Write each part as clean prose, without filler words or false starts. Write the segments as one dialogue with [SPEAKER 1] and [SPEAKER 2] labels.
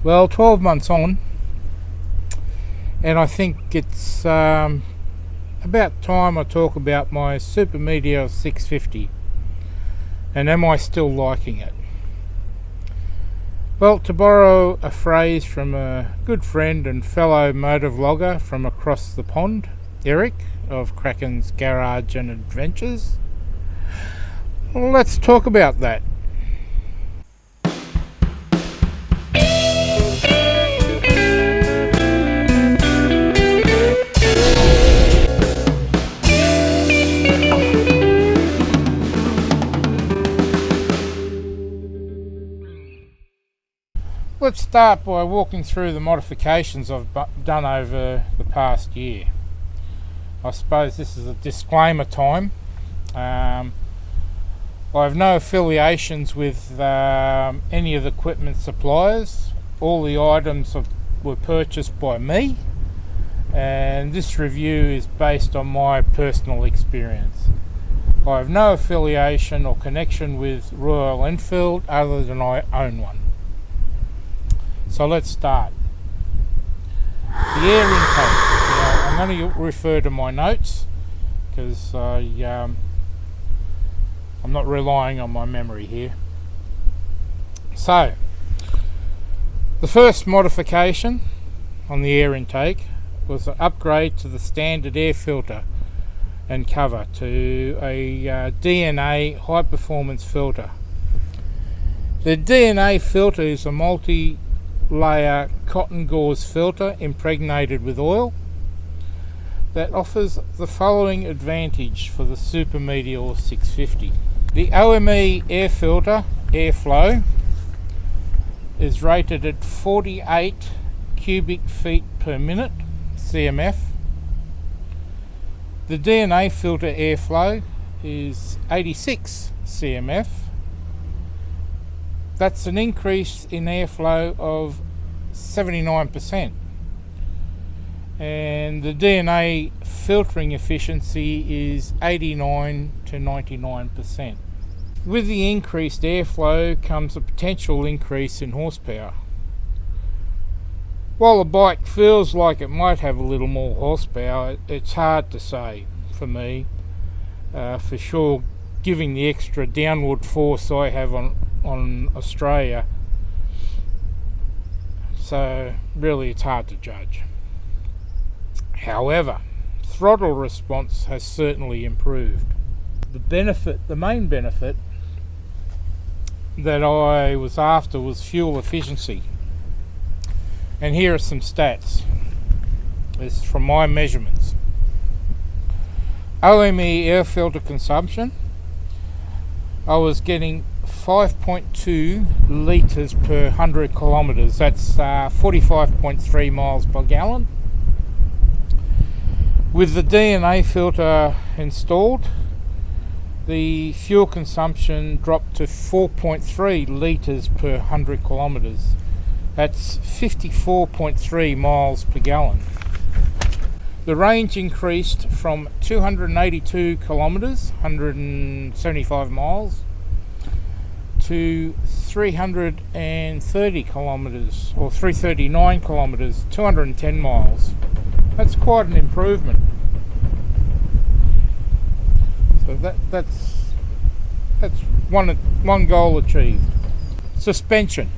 [SPEAKER 1] Well, 12 months on, and I think it's about time I talk about my Supermeteor 650, and am I still liking it? Well, to borrow a phrase from a good friend and fellow motor vlogger from across the pond, Eric of Kraken's Garage and Adventures, let's talk about that. Let's start by walking through the modifications I've done over the past year. I suppose this is a disclaimer time. I have no affiliations with any of the equipment suppliers. All the items were purchased by me, and this review is based on my personal experience. I have no affiliation or connection with Royal Enfield other than I own one. So let's start. The air intake. Now, I'm going to refer to my notes because I'm not relying on my memory here. So, the first modification on the air intake was an upgrade to the standard air filter and cover to a DNA high performance filter. The DNA filter is a multi-layer cotton gauze filter impregnated with oil that offers the following advantage for the Supermeteor 650. The OME air filter airflow is rated at 48 cubic feet per minute CMF. The DNA filter airflow is 86 CMF. That's an increase in airflow of 79%. And the DNA filtering efficiency is 89 to 99%. With the increased airflow comes a potential increase in horsepower. While the bike feels like it might have a little more horsepower, it's hard to say for me, for sure, giving the extra downward force I have on Australia. So really it's hard to judge. However, throttle response has certainly improved. The main benefit that I was after was fuel efficiency. And here are some stats. This is from my measurements. OME air filter consumption, I was getting 5.2 litres per 100 kilometres. That's 45.3 miles per gallon. With the DNA filter installed, the fuel consumption dropped to 4.3 litres per 100 kilometres. That's 54.3 miles per gallon. The range increased from 282 kilometres, 175 miles, to 330 kilometres, or 339 kilometres, 210 miles. That's quite an improvement. So that's one goal achieved. Suspension.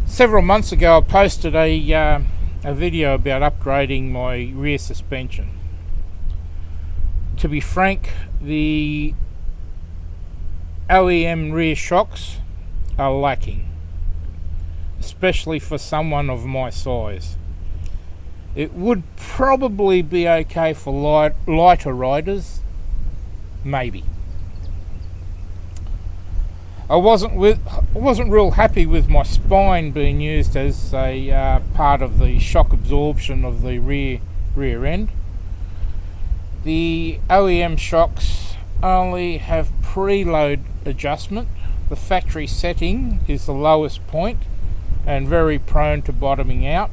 [SPEAKER 1] Several months ago I posted a video about upgrading my rear suspension. To be frank, the OEM rear shocks are lacking, especially for someone of my size. It would probably be okay for lighter riders, maybe. I wasn't real happy with my spine being used as a part of the shock absorption of the rear end. The OEM shocks only have preload adjustment. The factory setting is the lowest point and very prone to bottoming out.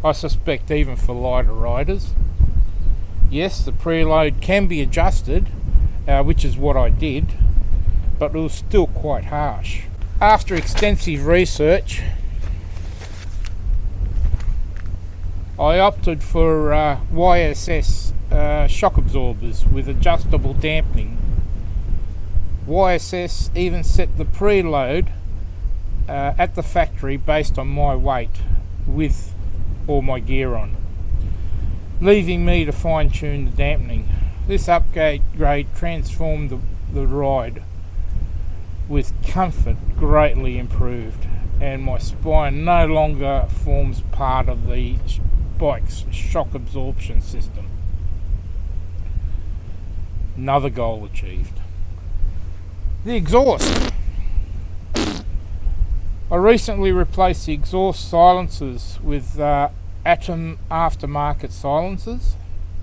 [SPEAKER 1] I suspect even for lighter riders. Yes, the preload can be adjusted, which is what I did, but it was still quite harsh. After extensive research, I opted for YSS shock absorbers with adjustable dampening. YSS even set the preload at the factory based on my weight with all my gear on, leaving me to fine tune the dampening. This upgrade transformed the ride with comfort greatly improved, and my spine no longer forms part of the bike's shock absorption system. Another goal achieved. The exhaust. I recently replaced the exhaust silencers with Atom aftermarket silencers.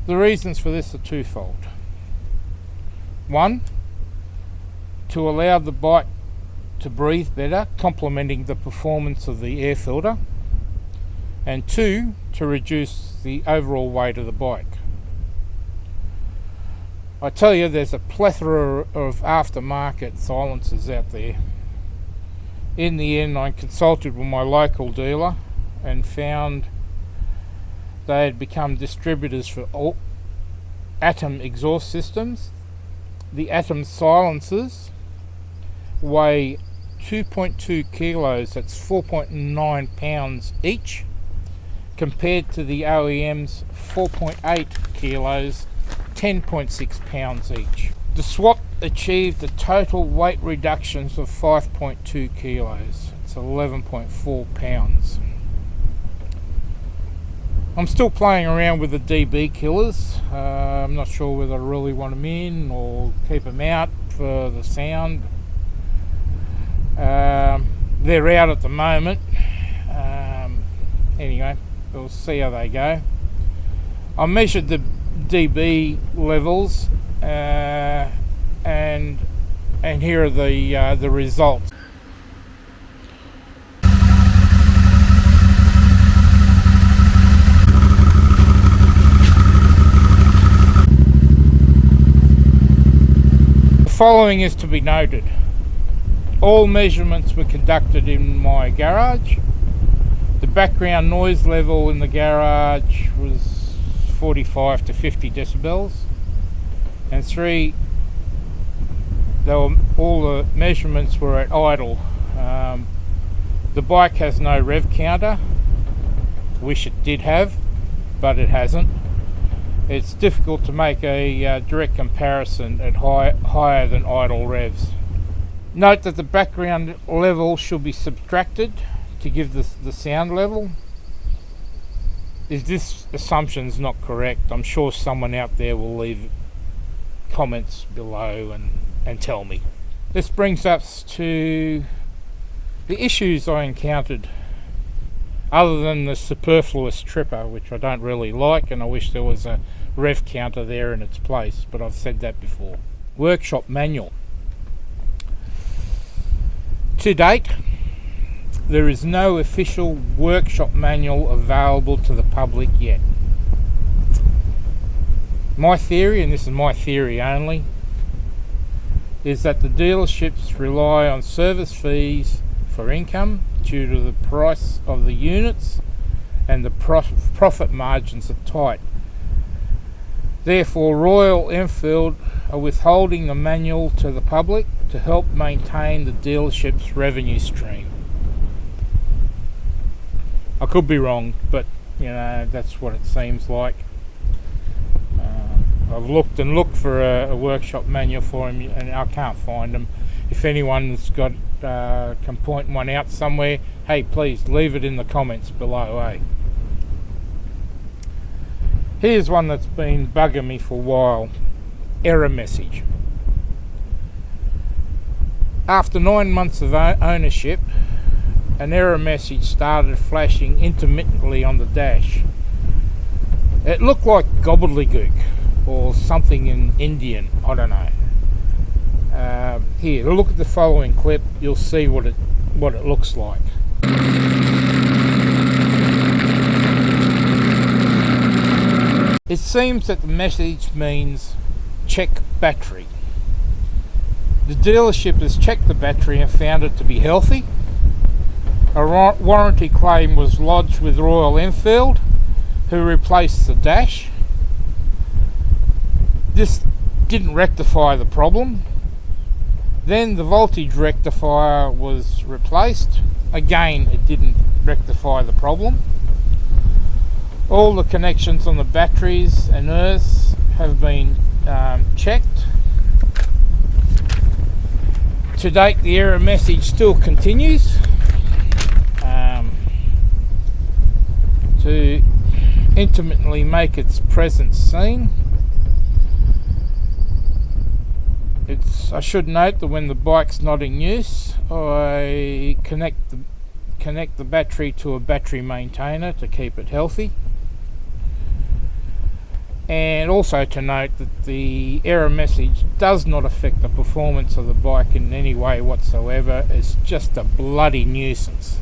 [SPEAKER 1] The reasons for this are twofold. One, to allow the bike to breathe better, complementing the performance of the air filter. And two, to reduce the overall weight of the bike. I tell you, there's a plethora of aftermarket silencers out there. In the end, I consulted with my local dealer and found they had become distributors for all Atom exhaust systems. The Atom silencers weigh 2.2 kilos, that's 4.9 pounds each, compared to the OEM's 4.8 kilos, 10.6 pounds each. The swap achieved a total weight reductions of 5.2 kilos. It's 11.4 pounds. I'm still playing around with the DB killers. I'm not sure whether I really want them in or keep them out for the sound. They're out at the moment. Anyway, we'll see how they go. I measured the DB levels, and here are the results. The following is to be noted. All measurements were conducted in my garage. The background noise level in the garage was 45 to 50 decibels, and all the measurements were at idle. The bike has no rev counter. Wish it did have, but it hasn't. It's difficult to make a direct comparison at higher than idle revs. Note that the background level should be subtracted to give the sound level. If this assumption is not correct, I'm sure someone out there will leave comments below and tell me. This brings us to the issues I encountered, other than the superfluous tripper, which I don't really like, and I wish there was a rev counter there in its place, but I've said that before. Workshop manual. To date, there is no official workshop manual available to the public yet. My theory, and this is my theory only, is that the dealerships rely on service fees for income due to the price of the units, and the profit margins are tight. Therefore, Royal Enfield are withholding the manual to the public to help maintain the dealership's revenue stream. I could be wrong, but that's what it seems like. I've looked and looked for a workshop manual for him, and I can't find them. If anyone's can point one out somewhere, hey, please leave it in the comments below, eh? Here's one that's been bugging me for a while. Error message. After 9 months of ownership, an error message started flashing intermittently on the dash. It looked like gobbledygook or something in Indian, I don't know. Here, look at the following clip, you'll see what it looks like. It seems that the message means check battery. The dealership has checked the battery and found it to be healthy. A warranty claim was lodged with Royal Enfield, who replaced the dash. This didn't rectify the problem. Then the voltage rectifier was replaced. Again, it didn't rectify the problem. All the connections on the batteries and earths have been checked. To date, the error message still continues. To intimately make its presence seen, I should note that when the bike's not in use, I connect the battery to a battery maintainer to keep it healthy. And also to note that the error message does not affect the performance of the bike in any way whatsoever. It's just a bloody nuisance.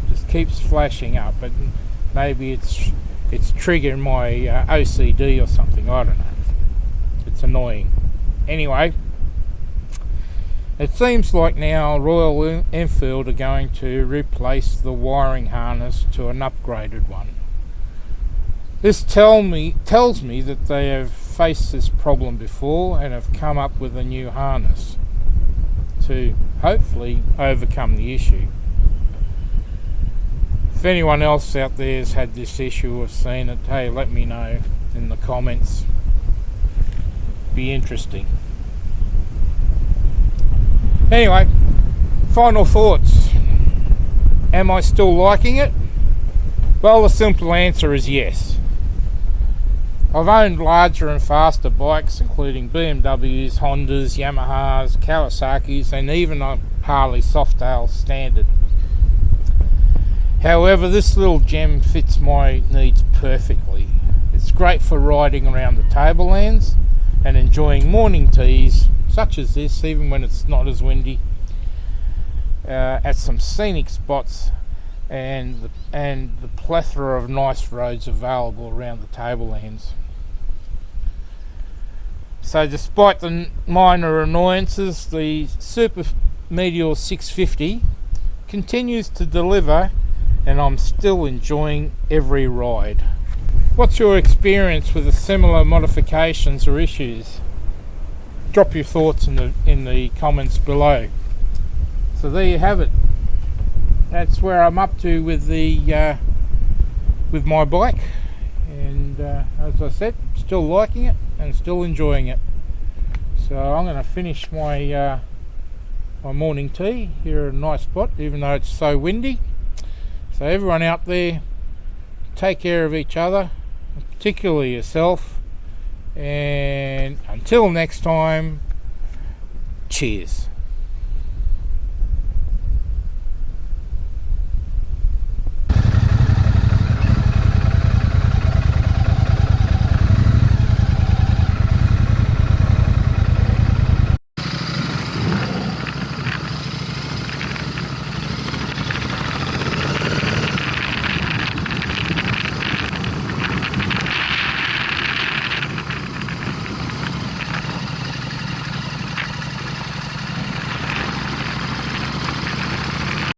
[SPEAKER 1] It just keeps flashing up, but maybe it's triggering my OCD or something. I don't know. It's annoying. Anyway, it seems like now Royal Enfield are going to replace the wiring harness to an upgraded one. This tells me that they have faced this problem before and have come up with a new harness to hopefully overcome the issue. If anyone else out there has had this issue or seen it, hey, let me know in the comments. Be interesting. Anyway, final thoughts. Am I still liking it? Well, the simple answer is yes. I've owned larger and faster bikes, including BMWs, Hondas, Yamahas, Kawasaki's, and even a Harley Softail Standard. However, this little gem fits my needs perfectly. It's great for riding around the tablelands and enjoying morning teas, such as this, even when it's not as windy, at some scenic spots and the plethora of nice roads available around the tablelands. So despite the minor annoyances, the Supermeteor 650 continues to deliver, and I'm still enjoying every ride. What's your experience with the similar modifications or issues? Drop your thoughts in the comments below. So there you have it. That's where I'm up to with my bike, and as I said, still liking it and still enjoying it. So I'm going to finish my my morning tea here at a nice spot, even though it's so windy. So everyone out there, take care of each other, particularly yourself, and until next time, cheers.